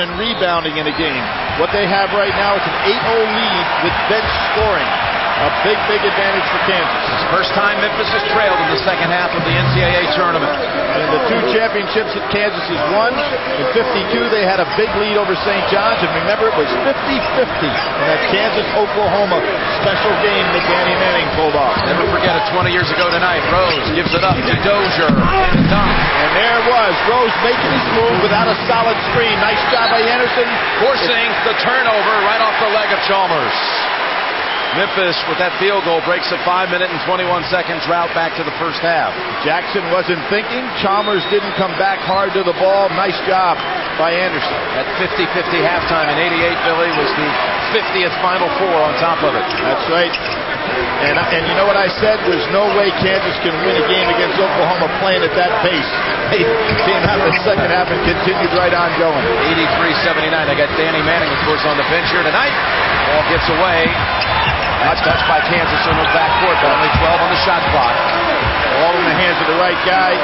and rebounding in a game. What they have right now is an 8-0 lead with bench scoring. A big advantage for Kansas. It's the first time Memphis has trailed in the second half of the NCAA tournament. And the 2 championships that Kansas has won, in 52 they had a big lead over St. John's, and remember it was 50-50 in that Kansas-Oklahoma special game that Danny Manning pulled off. Never forget it, 20 years ago tonight. Rose gives it up to Dozier. And there it was, Rose making his move without a solid screen. Nice job by Anderson. Forcing the turnover right off the leg of Chalmers. Memphis, with that field goal, breaks a 5-minute and 21 seconds route back to the first half. Jackson wasn't thinking. Chalmers didn't come back hard to the ball. Nice job by Anderson. That 50-50 halftime in 88, Billy, was the 50th Final Four on top of it. That's right. And you know what I said? There's no way Kansas can win a game against Oklahoma playing at that pace. They came out in the second half and continued right on going. 83-79. They got Danny Manning, of course, on the bench here tonight. Ball gets away. That's touched by Kansas in the backcourt, but only 12 on the shot clock. All in the hands of the right guy.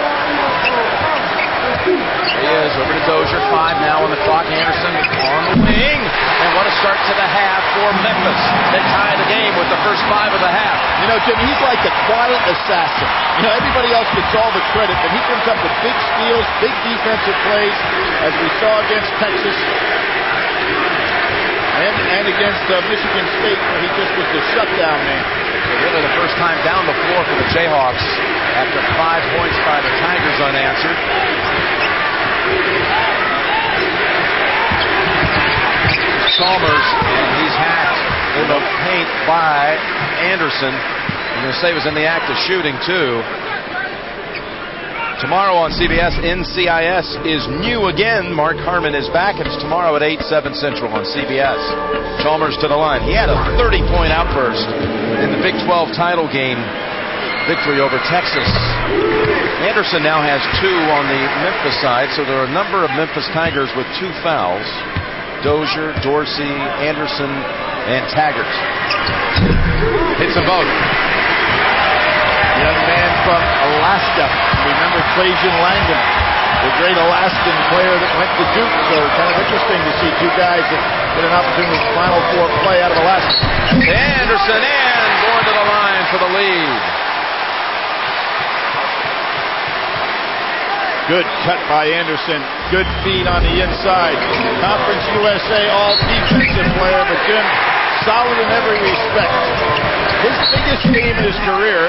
He is over to Dozier. 5 now on the clock. Anderson on the wing. And what a start to the half for Memphis. They tie the game with the first 5 of the half. You know, Jim, he's like the quiet assassin. You know, everybody else gets all the credit, but he comes up with big steals, big defensive plays, as we saw against Texas. And against Michigan State, where he just was the shutdown man. Really the first time down the floor for the Jayhawks after 5 points by the Tigers unanswered. Chalmers, and he's hacked in the paint by Anderson. I'm going to say he was in the act of shooting, too. Tomorrow on CBS, NCIS is new again. Mark Harmon is back. It's tomorrow at 8/7 Central on CBS. Chalmers to the line. He had a 30-point outburst in the Big 12 title game victory over Texas. Anderson now has 2 on the Memphis side, so there are a number of Memphis Tigers with 2 fouls. Dozier, Dorsey, Anderson, and Taggart. Hits them both. Young man from Alaska. Remember Trajan Langdon, the great Alaskan player that went to Duke. So kind of interesting to see 2 guys that get an opportunity to Final Four play out of Alaska. Anderson and going to the line for the lead. Good cut by Anderson. Good feed on the inside. Conference USA all defensive player, but Jim, solid in every respect. His biggest game in his career,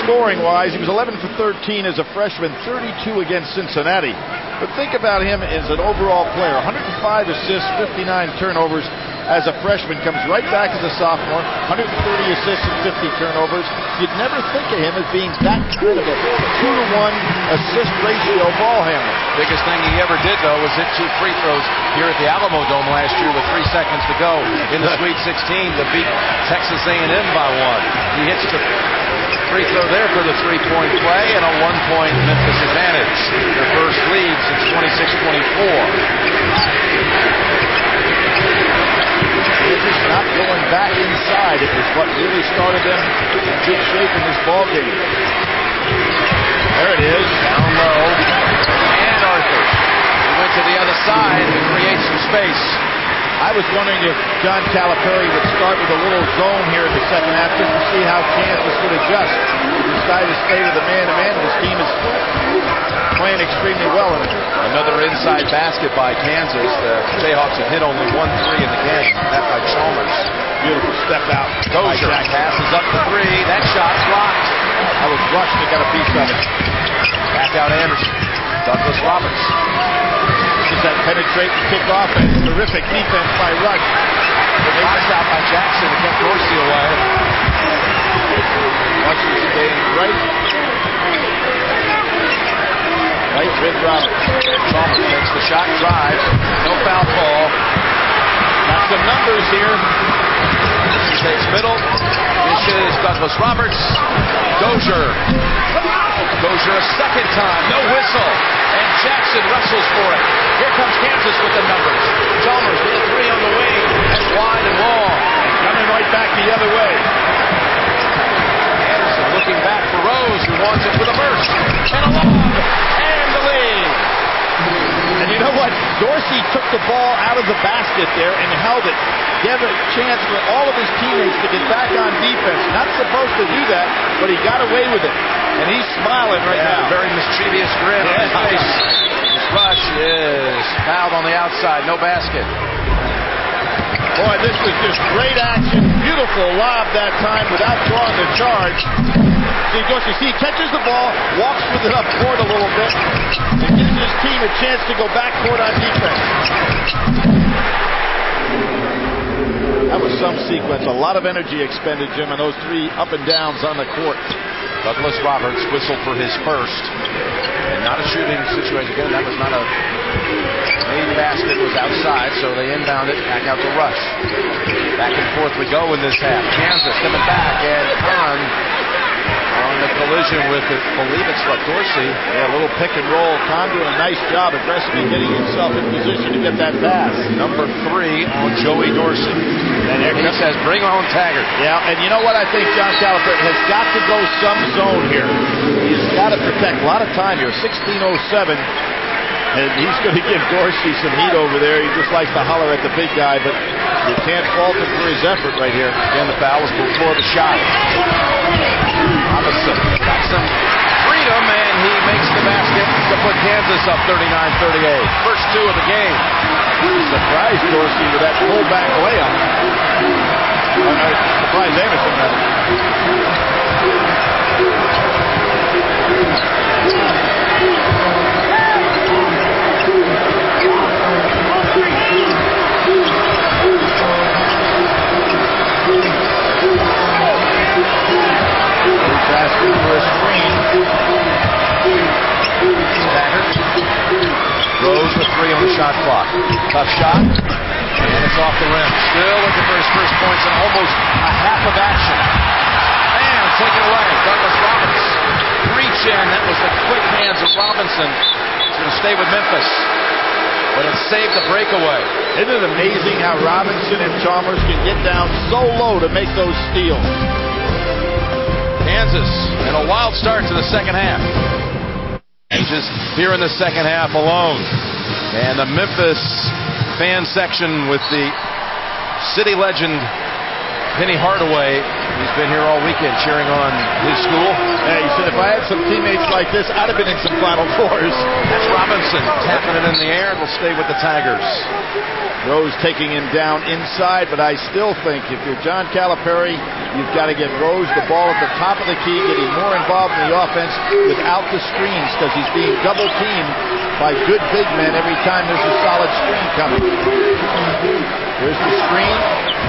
scoring-wise, he was 11 for 13 as a freshman, 32 against Cincinnati. But think about him as an overall player. 105 assists, 59 turnovers as a freshman. Comes right back as a sophomore. 130 assists and 50 turnovers. You'd never think of him as being that kind of a 2-to-1 assist ratio ball handler. Biggest thing he ever did, though, was hit 2 free throws here at the Alamo Dome last year with 3 seconds to go in the Sweet 16 to beat Texas A&M by 1. He hits the free throw there for the 3-point play and a 1-point Memphis advantage. Their first lead since 26-24. Kansas not going back inside. It was what really started them in good shape in this ball game. There it is. Down low. And Arthur. He went to the other side to create some space. I was wondering if John Calipari would start with a little zone here in the second half just to see how Kansas would adjust. He decided to stay with the man-to-man. This team is playing extremely well in it. Another inside basket by Kansas. The Jayhawks have hit only 1 3 in the game. That by Chalmers. Beautiful step out. Dozier passes up the 3. That shot's blocked. I was rushed and got a piece of it. Back out Anderson. Douglas Roberts. This is that penetrating kick offense. Terrific defense by Rush. Box out by Jackson to keep Dorsey away. Rush is staying right with Roberts. Chalmers takes the shot, drives. No foul call. Got some numbers here. He takes middle. Dishes Douglas Roberts. Dozier. Dozier a second time. No whistle. And Jackson wrestles for it. Here comes Kansas with the numbers. Chalmers with a 3 on the wing. That's wide and long. Coming right back the other way. Anderson looking back for Rose, who wants it for the burst. And a lob. And the lead. And you know what? Dorsey took the ball out of the basket there and held it. Gave a chance for all of his teammates to get back on defense. Not supposed to do that, but he got away with it. And he's smiling right now. Very mischievous grin on his face. Rush is fouled on the outside. No basket. Boy, this was just great action. Beautiful lob that time without drawing the charge. See, Dorsey, he catches the ball, walks with it up court a little bit, and gives his team a chance to go back court on defense. That was some sequence. A lot of energy expended, Jim, on those three up and downs on the court. Douglas Roberts whistled for his first. And not a shooting situation. Again, that was not a main basket. Was outside, so they inbound it back out to Rush. Back and forth we go in this half. Kansas coming back, and Kahn on the collision with, I believe it's Dorsey. Yeah, a little pick and roll. Kahn doing a nice job aggressively getting himself in position to get that pass. Number 3 on Joey Dorsey. And he says, bring on Taggart. Yeah, and you know what? I think John Calipari has got to go some zone here. He's got to protect a lot of time here. 16:07. And he's going to give Dorsey some heat over there. He just likes to holler at the big guy, but you can't fault him for his effort right here. Again, the foul was before the shot. Robinson got some freedom, and he makes the basket to put Kansas up 39-38. First 2 of the game. Surprised Dorsey with that pullback layup. Surprised Anderson, rather. He's asking for a screen. Taggart. Rose with 3 on the shot clock. Tough shot. And it's off the rim. Still looking for his first points in almost a half of action. And taken away. Douglas Roberts. Reach in. That was the quick hands of Robinson. He's going to stay with Memphis. But it saved the breakaway. Isn't it amazing how Robinson and Chalmers can get down so low to make those steals? Kansas in a wild start to the second half. Just here in the second half alone. And the Memphis fan section with the city legend Penny Hardaway. He's been here all weekend cheering on his school. Yeah, he said, if I had some teammates like this, I'd have been in some Final Fours. That's Robinson tapping it in the air, and will stay with the Tigers. Rose taking him down inside, but I still think if you're John Calipari, you've got to get Rose the ball at the top of the key, getting more involved in the offense without the screens, because he's being double teamed by good big men every time there's a solid screen coming. Here's the screen.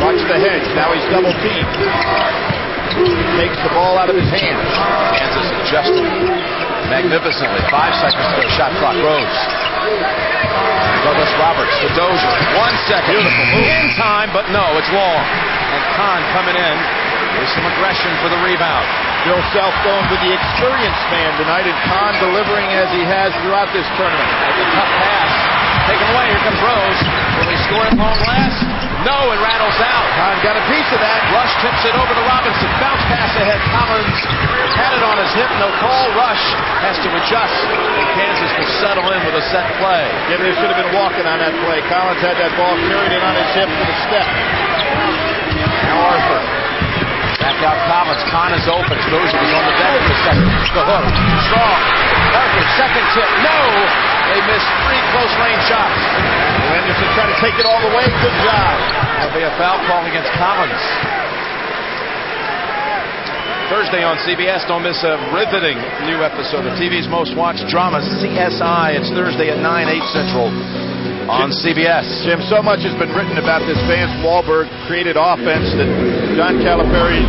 Watch the hedge. Now he's double teamed. Takes the ball out of his hands. Kansas adjusting magnificently. 5 seconds to go. Shot clock. Rose. Douglas Roberts. The Dozier. 1 second. Beautiful move. In time, but no, it's long. And Kahn coming in with some aggression for the rebound. Bill Self going with the experienced man tonight, and Kahn delivering as he has throughout this tournament. With a tough pass. Taken away. Here comes Rose. Will he score at long last? No, it rattles out. Kahn got a piece of that. Rush tips it over to Robinson. Bounce pass ahead. Collins had it on his hip. No call. Rush has to adjust. And Kansas will settle in with a set play. Yeah, they should have been walking on that play. Collins had that ball, carried it on his hip with a step. Now Arthur. Back out Collins. Kahn is open. Dozier was on the deck for the second. The hook. Strong. Arthur, second tip. No! They missed 3 close-range shots. Anderson trying to take it all the way. Good job. That'll be a foul call against Collins. Thursday on CBS, don't miss a riveting new episode of TV's most watched drama, CSI. It's Thursday at 9, 8 Central on CBS. Jim, so much has been written about this Vance Wahlberg created offense that John Calipari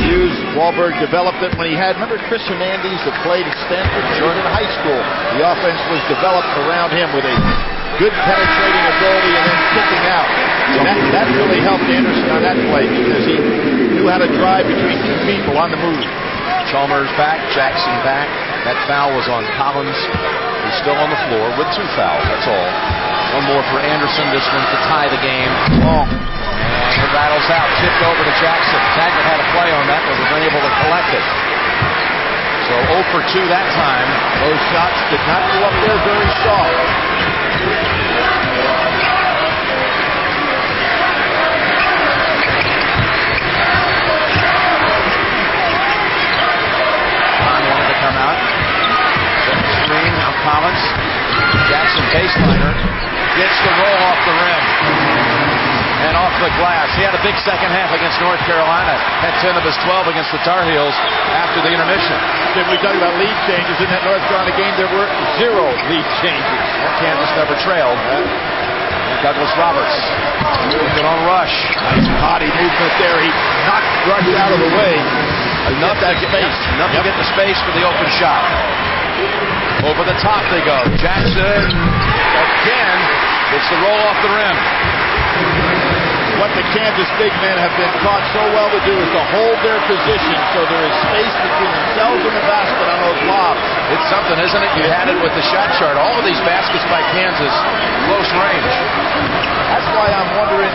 used. Wahlberg developed it when he had, remember Chris Hernandez that played at Stanford in high school? The offense was developed around him with a good penetrating ability and then kicking out. And that really helped Anderson on that play because he knew how to drive between 2 people on the move. Chalmers back, Jackson back. That foul was on Collins. He's still on the floor with 2 fouls, that's all. One more for Anderson, this one to tie the game. Long. And it rattles out, tipped over to Jackson. Taggart had a play on that, but was unable to collect it. So 0 for 2 that time. Those shots did not go up there very soft. gets the roll off the rim and off the glass. He had a big second half against North Carolina. Had 10 of his 12 against the Tar Heels after the intermission. Then we talk about lead changes. In that North Carolina game, there were 0 lead changes. Well, Kansas never trailed. Douglas Roberts looking on Rush. Nice body movement there. He knocked Rush out of the way. Enough to get the space for the open shot. Over the top they go. Jackson again gets the roll off the rim. What the Kansas big men have been taught so well to do is to hold their position so there is space between themselves and the basket on those lobs. It's something, isn't it? You had it with the shot chart. All of these baskets by Kansas, close range. That's why I'm wondering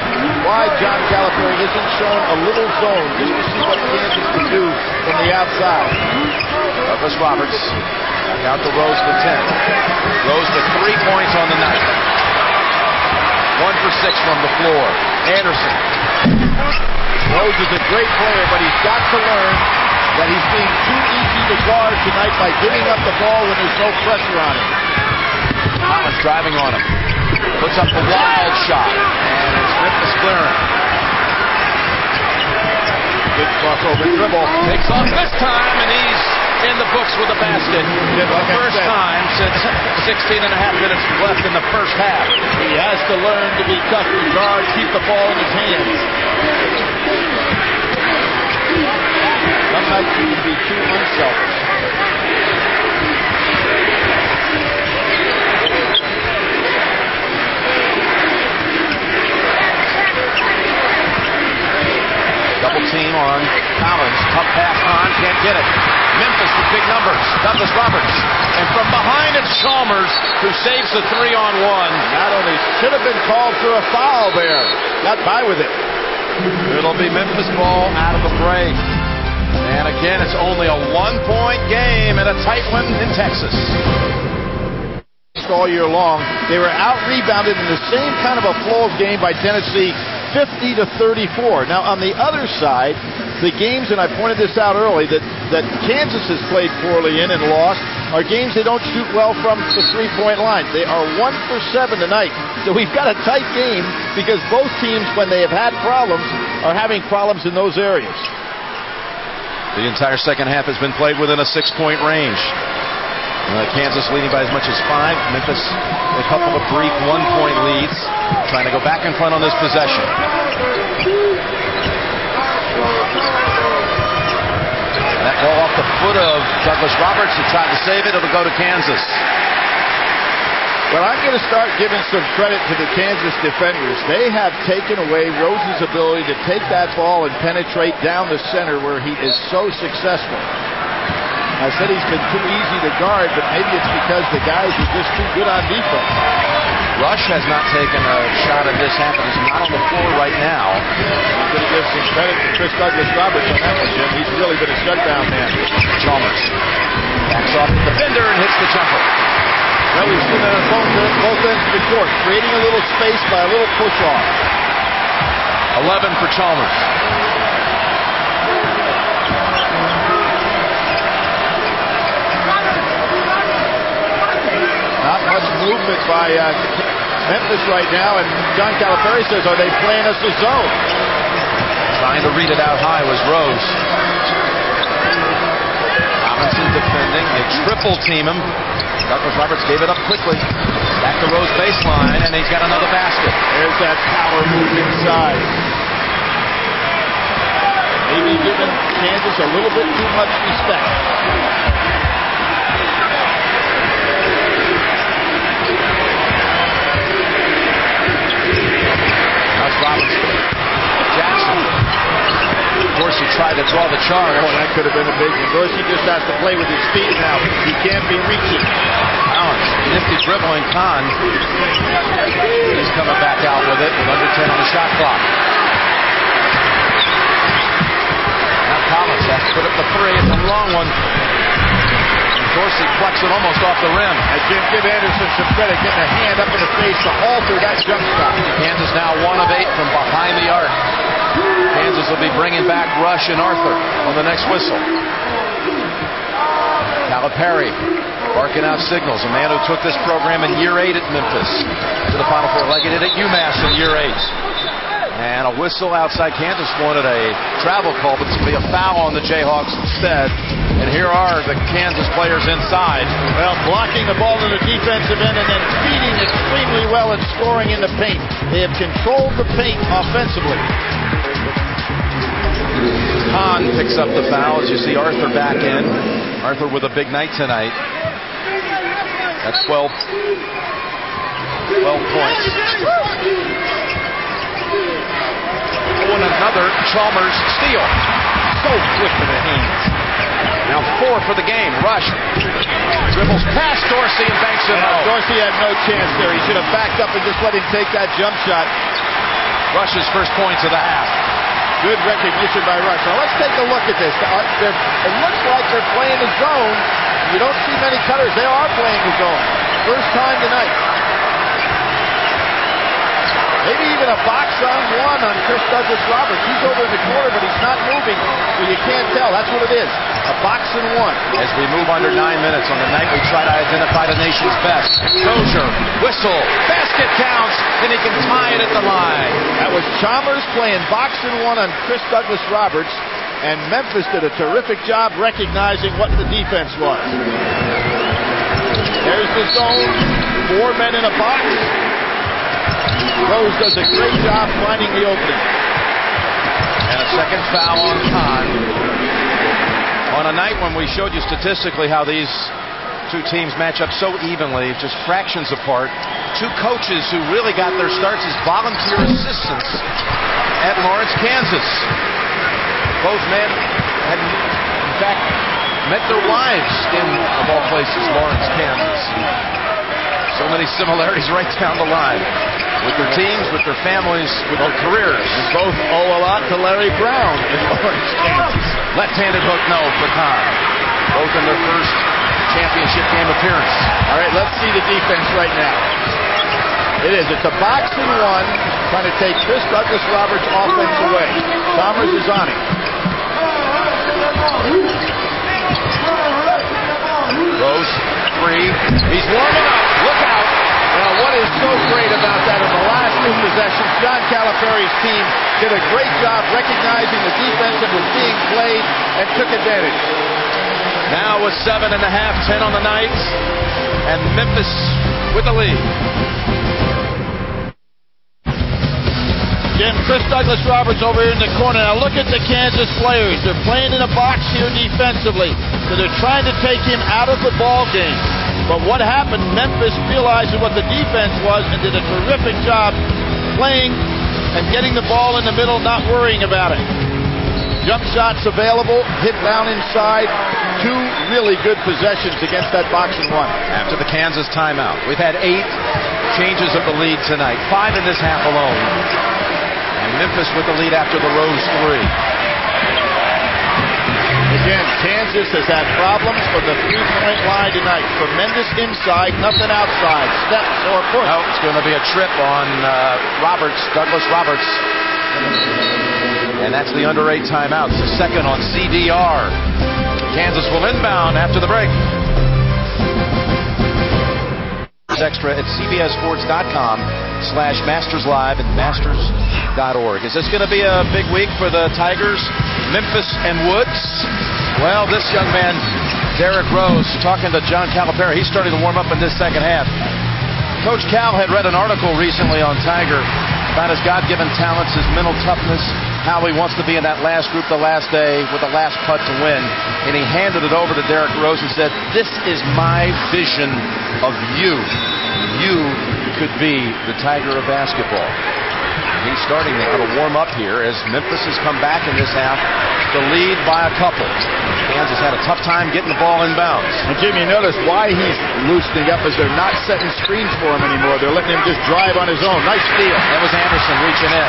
why John Calipari isn't shown a little zone just to see what Kansas can do from the outside. Douglas Roberts back out to Rose with 10. Rose with 3 points on the night. 1 for 6 from the floor. Anderson. Rose is a great player, but he's got to learn that he's being too easy to guard tonight by giving up the ball when there's no pressure on him. Thomas driving on him. Puts up the wild shot. And it's Memphis clearing. Good crossover dribble. Takes off this time, and he's in the books with a basket. Like first time since 16 and a half minutes left in the first half. He has to learn to be tough to guard, keep the ball in his hands. Sometimes you can be too unselfish. Double team on Collins. Tough pass on. Can't get it. Memphis with big numbers. Douglas Roberts. And from behind it's Chalmers who saves the 3-on-1. Not only should have been called for a foul there. Got by with it. It'll be Memphis ball out of the break. And again, it's only a 1-point game and a tight one in Texas. All year long, they were out-rebounded in the same kind of a flow of game by Tennessee, 50-34. Now, on the other side, the games, and I pointed this out early, that Kansas has played poorly in and lost, are games they don't shoot well from the three-point line. They are 1 for 7 tonight. So we've got a tight game because both teams, when they have had problems, are having problems in those areas. The entire second half has been played within a 6-point range. Kansas leading by as much as 5. Memphis a couple of brief 1-point leads. Trying to go back in front on this possession. That ball off the foot of Douglas Roberts. He tried to save it. It'll go to Kansas. Well, I'm going to start giving some credit to the Kansas defenders. They have taken away Rose's ability to take that ball and penetrate down the center where he is so successful. I said he's been too easy to guard, but maybe it's because the guys are just too good on defense. Rush has not taken a shot at this half. He's not on the floor right now. I'm going to give some credit to Chris Douglas Roberts on that one, Jim. He's really been a shutdown man. Chalmers backs off the defender and hits the jumper. Well, we've seen that on both ends of the court, creating a little space by a little push-off. 11 for Chalmers. Not much movement by Memphis right now, and John Calipari says, are they playing us a zone? Trying to read it out high was Rose. Robinson defending. They triple team him. Douglas Roberts gave it up quickly. Back to Rose baseline, and he's got another basket. There's that power move inside. Maybe giving Kansas a little bit too much respect. Robinson. Jackson. Of course, he tried to draw the charge. Oh, that could have been a big one. Dorsey just has to play with his feet now. He can't be reaching. Balance. Nifty dribbling. Kahn. He's coming back out with it with under 10 on the shot clock. Now Collins has to put up the 3. It's a long one. Dorsey plucks it almost off the rim. I Jim, give Anderson some credit, getting a hand up in the face to alter that jump shot. Kansas now 1 of 8 from behind the arc. Kansas will be bringing back Rush and Arthur on the next whistle. Calipari barking out signals. A man who took this program in year 8 at Memphis to the Final Four, like he did at UMass in year 8. And a whistle outside. Kansas wanted a travel call, but it's going to be a foul on the Jayhawks instead. And here are the Kansas players inside. Well, blocking the ball in the defensive end and then feeding extremely well and scoring in the paint. They have controlled the paint offensively. Hahn picks up the foul as you see Arthur back in. Arthur with a big night tonight. That's 12 points. And another Chalmers steal. So quick in the hands. Now 4 for the game. Rush dribbles past Dorsey and banks it out. Dorsey had no chance there. He should have backed up and just let him take that jump shot. Rush's first points of the half. Good recognition by Rush. Now let's take a look at this. It looks like they're playing the zone. You don't see many cutters. They are playing the zone. First time tonight. Maybe even a box on one on Chris Douglas Roberts. He's over in the corner, but he's not moving, so you can't tell. That's what it is. A box and one. As we move under 9 minutes on the night we try to identify the nation's best. Dozier, whistle, basket counts, and he can tie it at the line. That was Chalmers playing box and one on Chris Douglas Roberts, and Memphis did a terrific job recognizing what the defense was. There's the zone. 4 men in a box. Rose does a great job finding the opening. And a second foul on Hahn. On a night when we showed you statistically how these two teams match up so evenly, just fractions apart. 2 coaches who really got their starts as volunteer assistants at Lawrence, Kansas. Both men had, in fact, met their wives in, of all places, Lawrence, Kansas. So many similarities right down the line. With their teams, with their families, with their careers. And both owe a lot to Larry Brown in Lawrence, Kansas. Left-handed hook, no, for Hahn. Both in their first championship game appearance. All right, let's see the defense right now. It is. It's a box and one, trying to take Chris Douglas Roberts' offense away. Chalmers is on him. Rose, 3. He's warming up. Look out. Now, what is so great about that in the last 2 possessions, John Calipari's team did a great job recognizing the defense that was being played and took advantage. Now with 7.5, 10 on the night, and Memphis with the lead. Jim, Chris Douglas Roberts over here in the corner. Now look at the Kansas players. They're playing in a box here defensively. So they're trying to take him out of the ball game. But what happened, Memphis realized what the defense was and did a terrific job playing and getting the ball in the middle, not worrying about it. Jump shots available, hit down inside. 2 really good possessions against that box and one. After the Kansas timeout, we've had 8 changes of the lead tonight, 5 in this half alone. And Memphis with the lead after the Rose 3. Again, Kansas has had problems from the 3-point line tonight. Tremendous inside, nothing outside. Steps or push. No, it's going to be a trip on Douglas Roberts. And that's the under 8 timeout. It's the second on CDR. Kansas will inbound after the break. Extra at cbssports.com/masterslive and masters.org. Is this going to be a big week for the Tigers? Memphis and Woods? Well, this young man, Derrick Rose, talking to John Calipari. He's starting to warm up in this second half. Coach Cal had read an article recently on Tiger about his God-given talents, his mental toughness, how he wants to be in that last group the last day with the last putt to win. And he handed it over to Derrick Rose and said, "This is my vision of you. You could be the Tiger of basketball." He's starting now to warm up here as Memphis has come back in this half to lead by a couple. Kansas had a tough time getting the ball inbounds. And Jim, you notice why he's loosening up is they're not setting screens for him anymore. They're letting him just drive on his own. Nice steal. That was Anderson reaching in.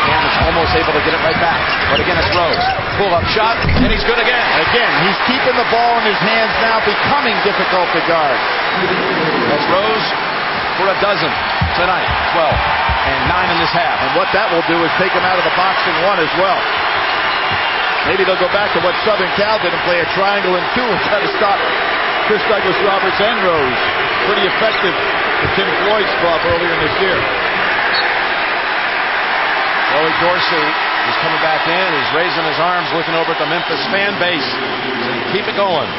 Kansas almost able to get it right back. But again, it's Rose. Pull-up shot, and he's good again. Again, he's keeping the ball in his hands now, becoming difficult to guard. That's Rose for a dozen tonight. 12 and 9 in this half. And what that will do is take him out of the box and one as well. Maybe they'll go back to what Southern Cal did and play a triangle and 2 and try to stop Chris Douglas, Roberts, and Rose. Pretty effective for Tim Floyd's club earlier in this year. Joey Dorsey is coming back in. He's raising his arms, looking over at the Memphis fan base. Keep it going.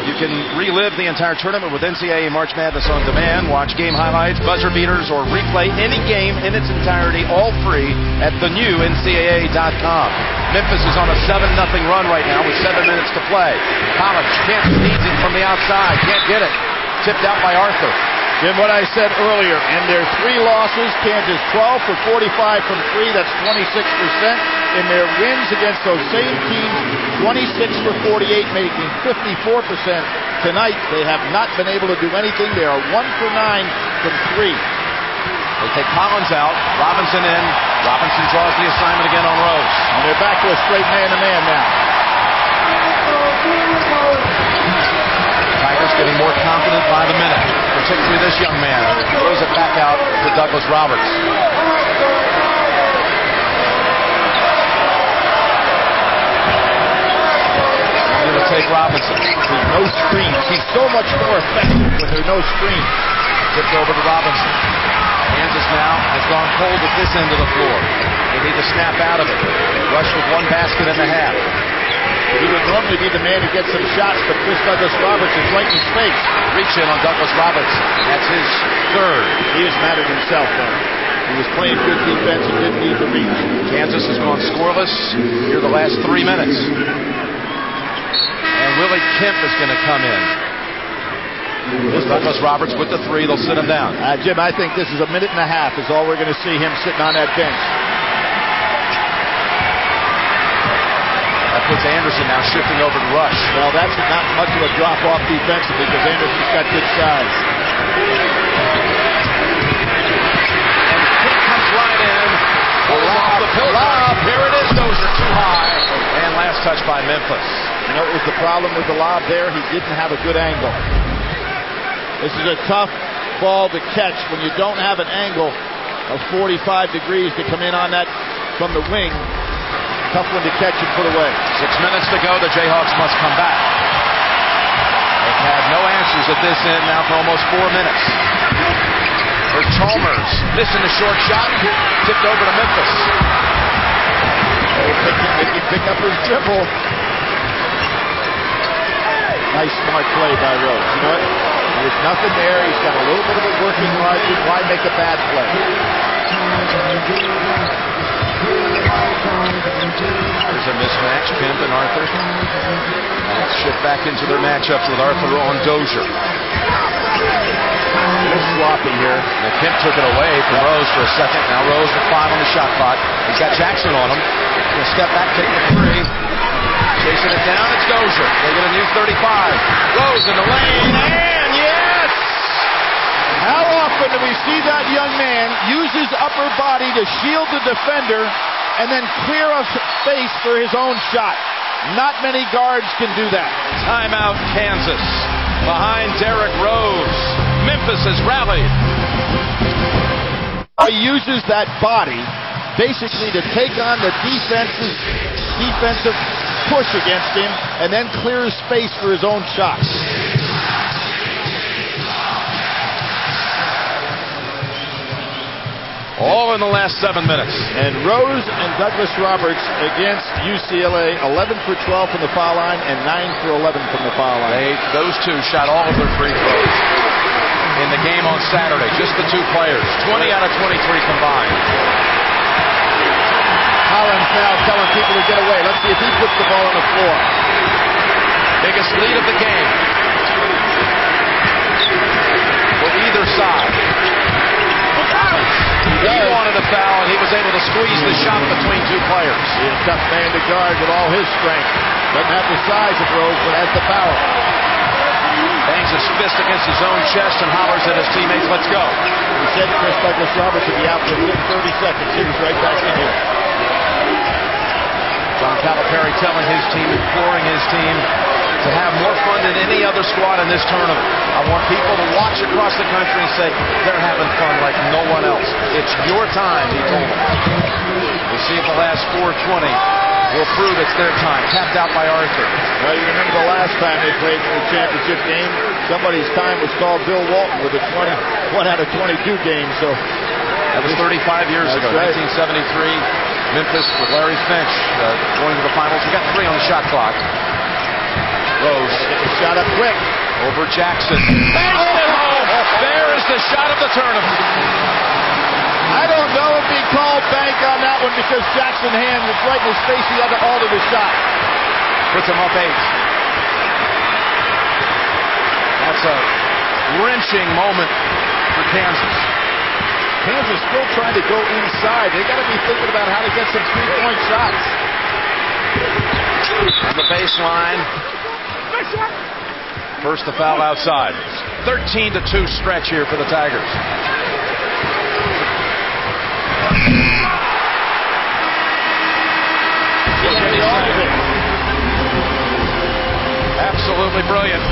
You can relive the entire tournament with NCAA March Madness on demand. Watch game highlights, buzzer beaters, or replay any game in its entirety, all free at the new NCAA.com. Memphis is on a 7-0 run right now with 7 minutes to play. College, Kansas needs it from the outside. Can't get it. Tipped out by Arthur. Jim, what I said earlier, in their 3 losses, Kansas 12 for 45 from 3, that's 26%. In their wins against those same teams, 26 for 48, making 54%. Tonight, they have not been able to do anything. They are 1 for 9 from 3. They take Collins out, Robinson in. Robinson draws the assignment again on Rose. And they're back to a straight man-to-man now. Tigers getting more confident by the minute, particularly this young man. Throws it back out to Douglas Roberts. I'm going to take Robinson. There's no screens. He's so much more effective when there's no screens. Tipped over to Robinson. Kansas now has gone cold at this end of the floor. They need to snap out of it. Rush with 1 basket and a half. He would normally be the man to get some shots, but Chris Douglas Roberts is right in his face. Reach in on Douglas Roberts. That's his 3rd. He is mad at himself, though. He was playing good defense and didn't need the reach. Kansas has gone scoreless here the last 3 minutes. And Willie Kemp is going to come in. Douglas Roberts with the 3. They'll sit him down. Jim, I think this is 1.5 minutes is all we're going to see him sitting on that bench. That puts Anderson now shifting over to Rush. Well, that's not much of a drop-off defensively because Anderson's got good size. And Kemp comes right in. Off the lob. Here it is. Those are too high. And last touch by Memphis. You know what was the problem with the lob there? He didn't have a good angle. This is a tough ball to catch when you don't have an angle of 45 degrees to come in on that from the wing. Tough one to catch and put away. 6 minutes to go. The Jayhawks must come back. They've had no answers at this end now for almost 4 minutes. For Chalmers, missing a short shot, tipped over to Memphis. He picked up his dribble. Nice smart play by Rose. You know what? There's nothing there. He's got a little bit of a working margin. Why make a bad play? There's a mismatch, Kemp and Arthur. Let's shift back into their matchups with Arthur on Dozier. A little sloppy here. Now Kemp took it away from Rose for a second. Now Rose with 5 on the shot clock. He's got Jackson on him. He'll step back, take the 3. Chasing it down, it's Dozier. They get a new 35. Rose in the lane, and yes! How often do we see that young man use his upper body to shield the defender and then clear a space for his own shot? Not many guards can do that. Timeout, Kansas. Behind Derrick Rose. Memphis has rallied. He uses that body basically to take on the defensive push against him and then clears space for his own shot. All in the last 7 minutes. And Rose and Douglas Roberts against UCLA, 11 for 12 from the foul line and 9 for 11 from the foul line. Those two shot all of their free throws in the game on Saturday. Just the 2 players. 20 out of 23 combined. Collins now telling people to get away. Let's see if he puts the ball on the floor. Biggest lead of the game for either side. He wanted a foul, and he was able to squeeze the shot between 2 players. He's a tough man to guard with all his strength. Doesn't have the size of Rose, but has the power. Bangs his fist against his own chest and hollers at his teammates, let's go. He said Chris Douglas Roberts would be out for within 30 seconds. He was right back in here. John Calipari telling his team, imploring his team to have more fun than any other squad in this tournament. I want people to watch across the country and say, they're having fun like no one else. It's your time, he told them. We'll see if the last 4:20 will prove it's their time. Tapped out by Arthur. Well, you remember the last time they played in the championship game, somebody's time was called Bill Walton with a 21 out of 22 game. So that was 35 years ago, right. 1973. Memphis with Larry Finch going to the finals. We got 3 on the shot clock. Rose shot up quick over Jackson. Banks it home. There is the shot of the tournament. I don't know if he called bank on that one because Jackson's hand was right in his face. He had to alter the shot. Puts him up 8. That's a wrenching moment for Kansas. Kansas still trying to go inside. They got to be thinking about how to get some 3-point shots. On the baseline. First the foul outside. 13-2 stretch here for the Tigers. Absolutely brilliant.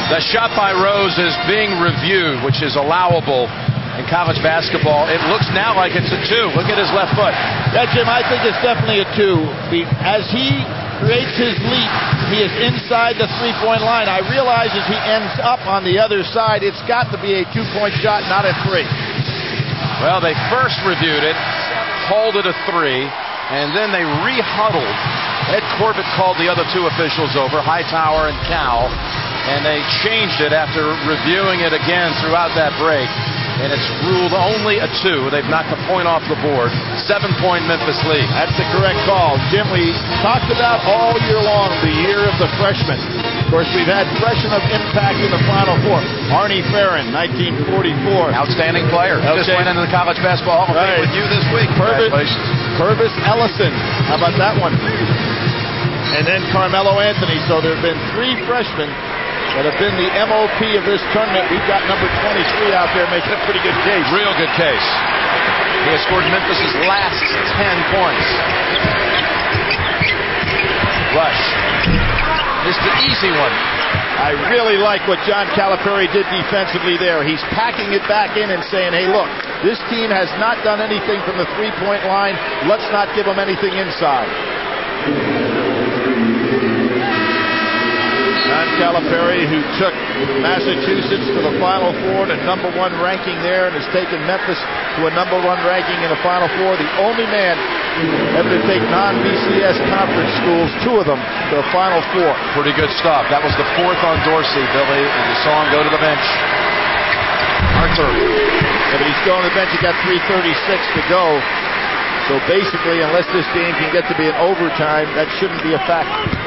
The shot by Rose is being reviewed, which is allowable in college basketball. It looks now like it's a 2. Look at his left foot. Yeah, Jim, I think it's definitely a 2. As he creates his leap, he is inside the 3-point line. I realize as he ends up on the other side, it's got to be a 2-point shot, not a 3. Well, they first reviewed it, called it a 3, and then they re-huddled. Ed Corbett called the other 2 officials over, Hightower and Cal, and they changed it after reviewing it again throughout that break. And it's ruled only a 2. They've knocked a point off the board. 7-point Memphis lead. That's the correct call. Jim, we talked about all year long the year of the freshmen. Of course, we've had freshmen of impact in the Final Four. Arnie Farron, 1944. Outstanding player. Okay. Just went into the College Basketball Hall of Fame with you this week. Congratulations. Purvis Ellison. How about that one? And then Carmelo Anthony. So there have been 3 freshmen that have been the MOP of this tournament. We've got number 23 out there making a pretty good case. Real good case. He has scored Memphis' last 10 points. Rush. It's the easy one. I really like what John Calipari did defensively there. He's packing it back in and saying, hey, look, this team has not done anything from the 3-point line. Let's not give them anything inside. John Calipari, who took Massachusetts to the Final Four, the number 1 ranking there, and has taken Memphis to a number 1 ranking in the Final Four. The only man ever to take non-BCS conference schools, 2 of them, to the Final Four. Pretty good stuff. That was the 4th on Dorsey, Billy, and you saw him go to the bench. Arthur. Yeah, but he's going to the bench. He got 3:36 to go. So basically, unless this game can get to be an overtime, that shouldn't be a factor.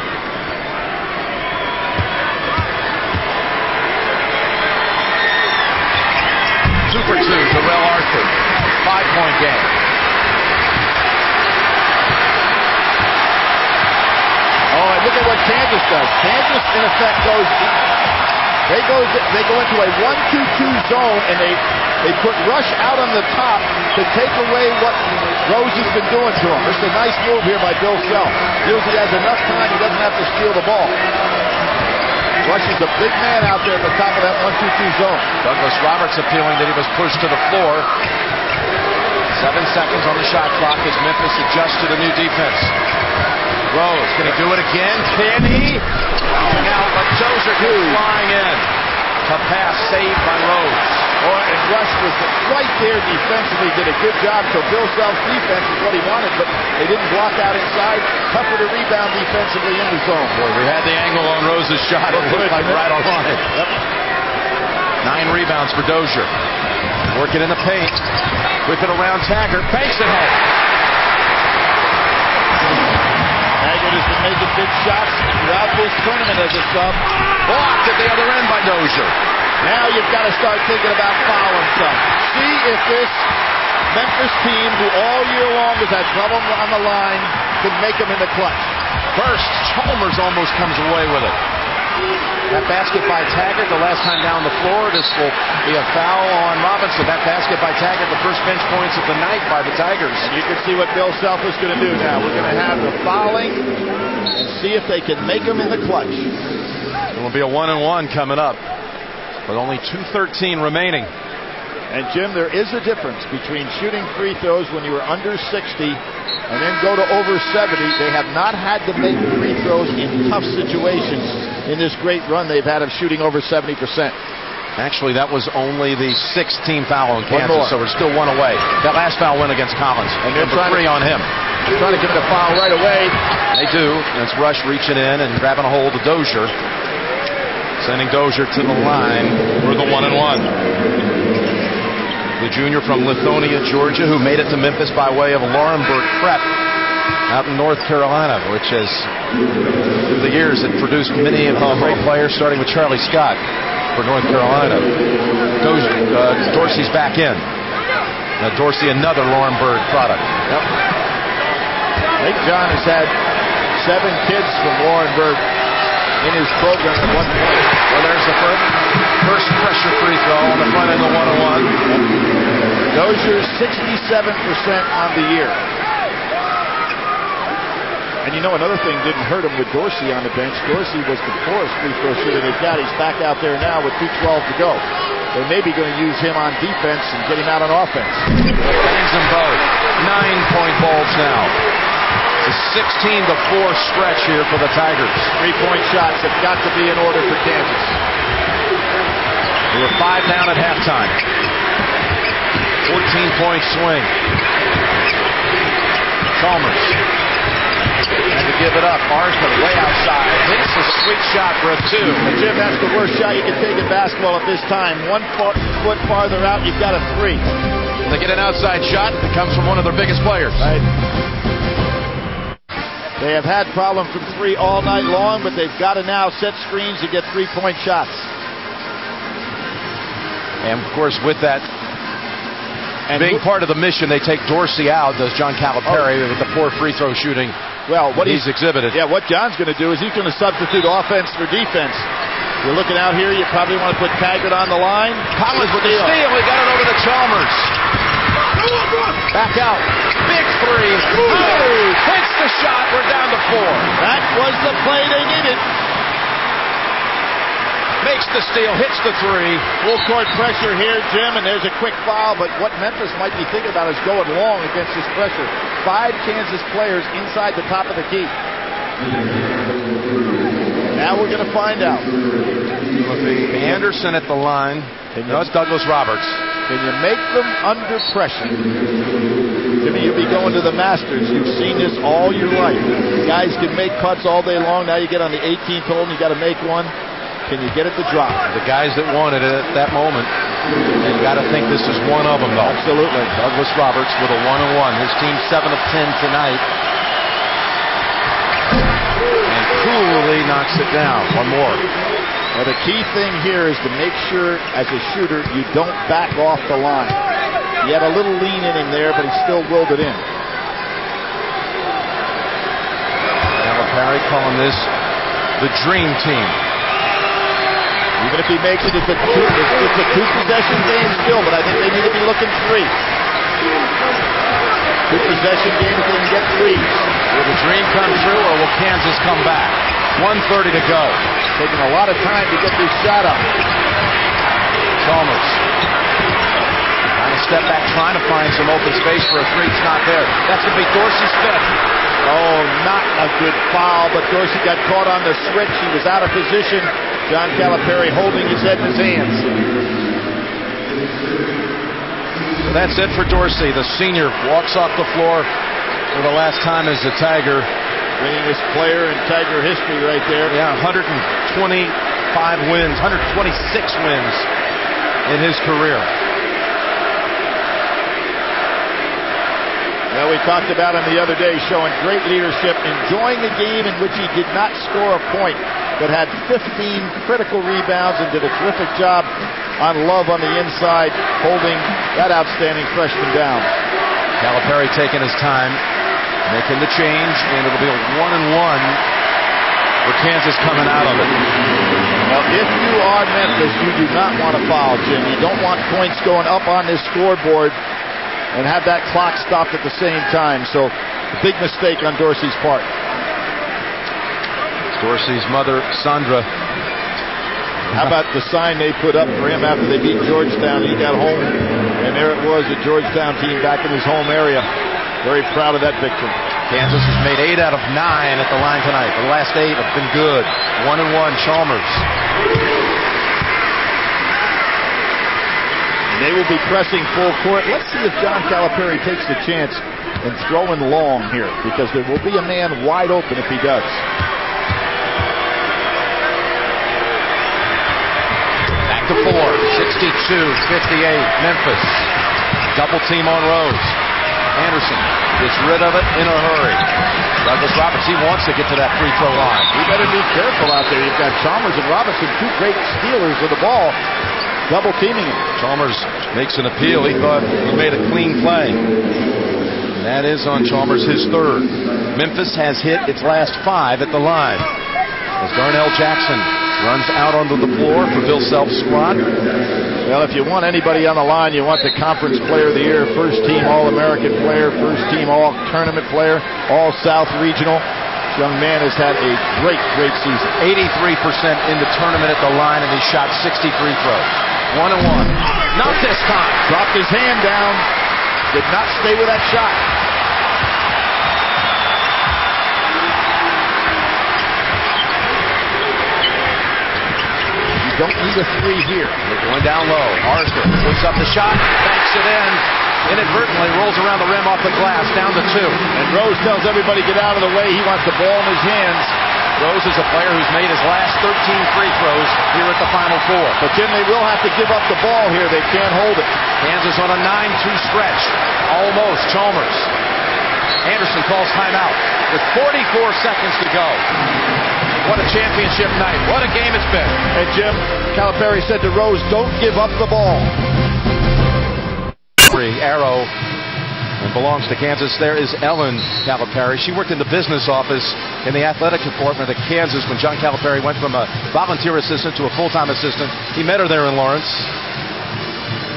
Super 2, Darrell Arthur. 5-point game. Oh, and look at what Kansas does. Kansas, in effect, they go into a 1-2-2 zone, and they put Rush out on the top to take away what Rose has been doing to him. This is a nice move here by Bill Self. Feels he has enough time, he doesn't have to steal the ball. Rush is a big man out there at the top of that 1-2-2 zone. Douglas Roberts appealing that he was pushed to the floor. 7 seconds on the shot clock as Memphis adjusts to the new defense. Rose, can he do it again? Can he? Now, but Dozier goes flying in. A pass saved by Rose. And Rush was right there defensively, did a good job. So Bill Self's defense is what he wanted, but they didn't block out inside. Tougher to rebound defensively in the zone. Boy, we had the angle on Rose's shot. It looked like right on line. Yep. 9 rebounds for Dozier. Working in the paint. Whip it around Taggart. Banks it home. Taggart has been making big shots throughout this tournament as a sub. Blocked at the other end by Dozier. Now you've got to start thinking about fouling some. See if this Memphis team, who all year long has had trouble on the line, can make them in the clutch. First, Chalmers almost comes away with it. That basket by Taggart, the last time down the floor. This will be a foul on Robinson. That basket by Taggart, the first bench points of the night by the Tigers. And you can see what Bill Self is going to do now. We're going to have the fouling and see if they can make them in the clutch. It will be a 1-and-1 coming up, with only 2:13 remaining. And Jim, there is a difference between shooting free throws when you were under 60 and then go to over 70. They have not had to make free throws in tough situations in this great run they've had of shooting over 70%. Actually, that was only the 16th foul in Kansas, so we're still one away. That last foul went against Collins, and they're three on him. They're trying to commit a foul right away. They do. And it's Rush reaching in and grabbing a hold of Dozier. Sending Dozier to the line for the 1-and-1. The junior from Lithonia, Georgia, who made it to Memphis by way of Laurinburg Prep out in North Carolina, which has, through the years, had produced many of the great players, starting with Charlie Scott for North Carolina. Dorsey's back in. Now Dorsey, another Laurinburg product. Yep. Lake John has had 7 kids from Laurinburg in his program at one point. Well, there's the first pressure free throw on the front end of the 1-on-1. Dozier 67% on the year. And you know, another thing didn't hurt him with Dorsey on the bench. Dorsey was the poorest free throw shooter they've got. He's back out there now with 2:12 to go. They may be going to use him on defense and get him out on offense. Bangs them both. 9-point balls now. It's a 16-4 stretch here for the Tigers. 3-point shots have got to be in order for Kansas. They were 5 down at halftime. 14-point swing. Chalmers. And to give it up, Marsman way outside. Hits a sweet shot for a 2. And Jim, that's the worst shot you can take in basketball at this time. 1 foot farther out, you've got a 3. When they get an outside shot, it comes from one of their biggest players. Right. They have had problems from 3 all night long, but they've got to now set screens to get 3-point shots. And, of course, with that being part of the mission, they take Dorsey out, does John Calipari, with the poor free throw shooting what he's exhibited. Yeah, what John's going to do is he's going to substitute offense for defense. You're looking out here, you probably want to put Taggart on the line. Collins with the steal. He got it over to Chalmers. Back out. Big 3. Hits the shot. We're down to 4. That was the play they needed. Makes the steal. Hits the 3. Full court pressure here, Jim, and there's a quick foul, but what Memphis might be thinking about is going long against this pressure. 5 Kansas players inside the top of the key. Now we're going to find out. Anderson at the line. No, it's Douglas Roberts. Can you make them under pressure? Jimmy, you'll be going to the Masters. You've seen this all your life. Guys can make putts all day long. Now you get on the 18th hole and you got to make one. Can you get it to drop? The guys that wanted it at that moment, they've got to think this is one of them, though. Absolutely. Douglas Roberts with a 1-on-1. His team 7 of 10 tonight. And coolly knocks it down. One more. Well, the key thing here is to make sure, as a shooter, you don't back off the line. He had a little lean in him there, but he still willed it in. Calipari calling this the dream team. Even if he makes it, it's a two-possession game still, but I think they need to be looking 3. Two-possession game if they can get 3s. Will the dream come true, or will Kansas come back? 1:30 to go. Taking a lot of time to get this shot up. Chalmers. Trying to step back, trying to find some open space for a 3. It's not there. That's going to be Dorsey's 5th. Oh, not a good foul, but Dorsey got caught on the switch. He was out of position. John Calipari holding his head in his hands. So that's it for Dorsey. The senior walks off the floor for the last time as a Tiger. Winningest player in Tiger history right there. Yeah, 125 wins, 126 wins in his career. Well, we talked about him the other day, showing great leadership, enjoying a game in which he did not score a point, but had 15 critical rebounds and did a terrific job on Love on the inside, holding that outstanding freshman down. Calipari taking his time, making the change, and it'll be a 1-and-1 with Kansas coming out of it. Well, if you are Memphis, you do not want to foul, Jim. You don't want points going up on this scoreboard and have that clock stopped at the same time. So, a big mistake on Dorsey's part. Dorsey's mother, Sandra. How about the sign they put up for him after they beat Georgetown? He got home there it was, a Georgetown team back in his home area. Very proud of that victory. Kansas has made 8 out of 9 at the line tonight. The last 8 have been good. 1-1, Chalmers. And they will be pressing full court. Let's see if John Calipari takes the chance and throwing long here, because there will be a man wide open if he does. Back to 4, 62-58, Memphis. Double team on Rose. Anderson gets rid of it in a hurry. Douglas Roberts, he wants to get to that free throw line. You better be careful out there. You've got Chalmers and Robinson, two great stealers of the ball, double teaming him. Chalmers makes an appeal. He thought he made a clean play. That is on Chalmers, his third. Memphis has hit its last 5 at the line. As Darnell Jackson runs out onto the floor for Bill Self's squad. Well, if you want anybody on the line, you want the Conference Player of the Year, first team All-American player, first team All-Tournament player, All-South Regional. This young man has had a great, great season. 83% in the tournament at the line, and he shot 60 free throws. 1-1. Not this time. Dropped his hand down. Did not stay with that shot. Don't need a 3 here. They're going down low. Arthur puts up the shot, banks it in, inadvertently rolls around the rim off the glass, down to 2. And Rose tells everybody get out of the way. He wants the ball in his hands. Rose is a player who's made his last 13 free throws here at the Final Four. But Jim, they will have to give up the ball here. They can't hold it. Kansas on a 9-2 stretch. Almost. Chalmers. Anderson calls timeout with 44 seconds to go. What a championship night. What a game it's been. And Jim, Calipari said to Rose, don't give up the ball. Arrow and belongs to Kansas. There is Ellen Calipari. She worked in the business office in the athletic department at Kansas when John Calipari went from a volunteer assistant to a full-time assistant. He met her there in Lawrence.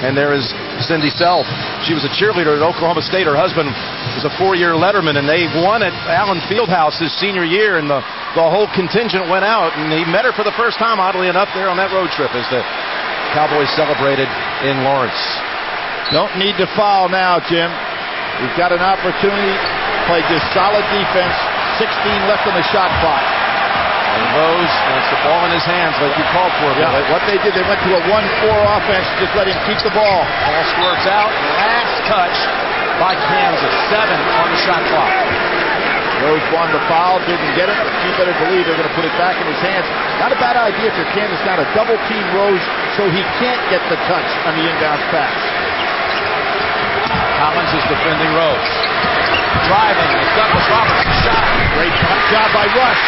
And there is Cindy Self. She was a cheerleader at Oklahoma State. Her husband was a 4-year letterman, and they won at Allen Fieldhouse his senior year, and the whole contingent went out, and he met her for the first time, oddly enough, there on that road trip as the Cowboys celebrated in Lawrence. Don't need to foul now, Jim. We've got an opportunity to play just solid defense. 16 left on the shot clock. And Rose wants the ball in his hands like you called for. Yeah, what they did, they went to a 1-4 offense, just let him keep the ball. Ball squirts out, last touch by Kansas. 7 on the shot clock. Rose wanted the foul, didn't get it. You better believe they're going to put it back in his hands. Not a bad idea for Kansas now to double team Rose so he can't get the touch on the inbounds pass. Collins is defending Rose. Driving, it's Douglas Roberts' shot. Great job by Rush.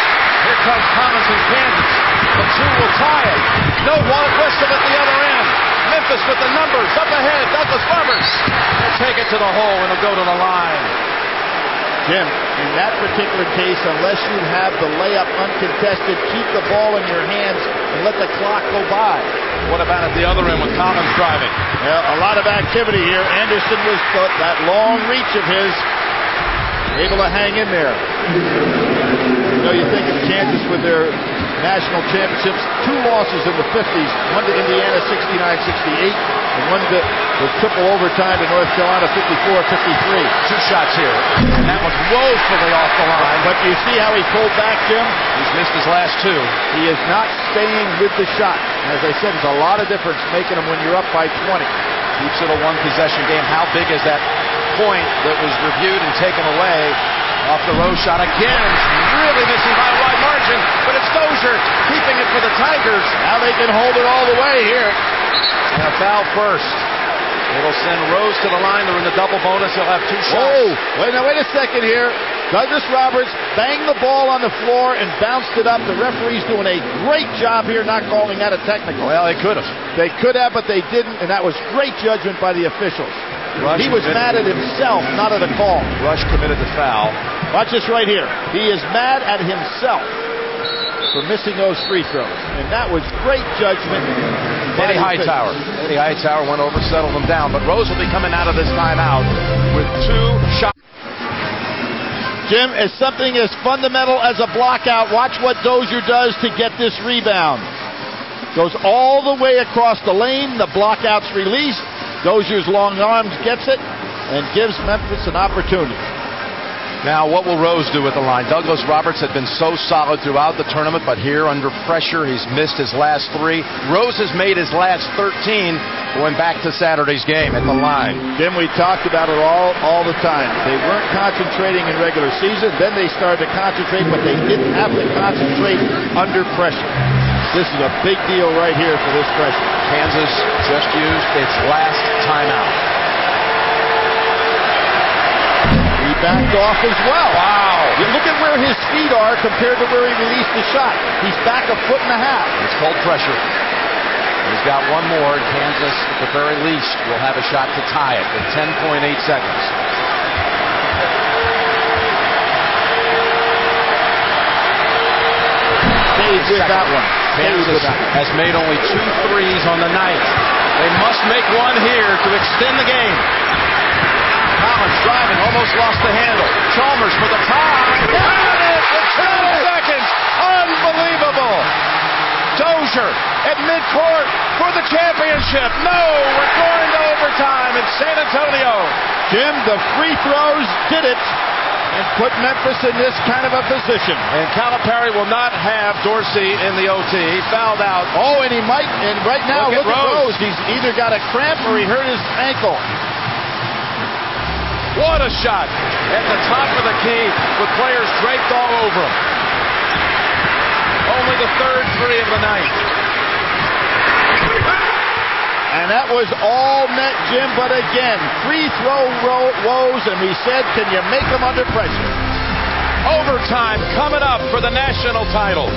Here comes Collins in Kansas. The 2 will tie it. No whistle at the other end. Memphis with the numbers up ahead. Douglas Roberts will take it to the hole and it'll go to the line. Jim, in that particular case, unless you have the layup uncontested, keep the ball in your hands and let the clock go by. What about at the other end with Collins driving? Well, a lot of activity here. Anderson was that long reach of his, able to hang in there. You know, you think of Kansas with their national championships, 2 losses in the 50s, one to Indiana 69-68, and one to the triple overtime to North Carolina 54-53. 2 shots here, and that was woefully off the line. But you see how he pulled back, Jim? He's missed his last 2. He is not staying with the shot. As I said, there's a lot of difference making them when you're up by 20. Keeps it a 1-possession game. How big is that point that was reviewed and taken away off the Rose shot again? Really missing by a wide margin, but it's Dozier keeping it for the Tigers. Now they can hold it all the way here. And a foul first. It'll send Rose to the line. They're in the double bonus. He'll have 2 shots. Oh, wait a second here. Douglas Roberts banged the ball on the floor and bounced it up. The referee's doing a great job here not calling that a technical. Well, they could have. They could have, but they didn't, and that was great judgment by the officials. He was mad at himself, not at a call. Rush committed the foul. Watch this right here. He is mad at himself for missing those free throws, and that was great judgment. Eddie Hightower went over, settled them down, but Rose will be coming out of this timeout with 2 shots. Jim, as something as fundamental as a blockout, watch what Dozier does to get this rebound. Goes all the way across the lane, the blockout's released, Dozier's long arms gets it and gives Memphis an opportunity. Now, what will Rose do with the line? Douglas Roberts had been so solid throughout the tournament, but here under pressure, he's missed his last 3. Rose has made his last 13, going back to Saturday's game at the line. Jim, we talked about it all the time. They weren't concentrating in regular season. Then they started to concentrate, but they didn't have to concentrate under pressure. This is a big deal right here for this freshman. Kansas just used its last timeout. He backed off as well. Wow. You look at where his feet are compared to where he released the shot. He's back 1.5 feet. It's called pressure. He's got one more. Kansas, at the very least, will have a shot to tie it with 10.8 seconds. Stays with that one. Kansas has made only 2 threes on the night. They must make one here to extend the game. Collins driving, almost lost the handle. Chalmers for the tie. Got it with 2 seconds. Unbelievable. Dozier at midcourt for the championship. No, we're going to overtime in San Antonio. Jim, the free throws did it and put Memphis in this kind of a position. And Calipari will not have Dorsey in the OT. He fouled out. Oh, and he might. And right now, look at Rose. He's either got a cramp or he hurt his ankle. What a shot at the top of the key with players draped all over him. Only the 3rd 3 of the night. And that was all net, Jim, but again, free throw woes, and we said, can you make them under pressure? Overtime coming up for the national title.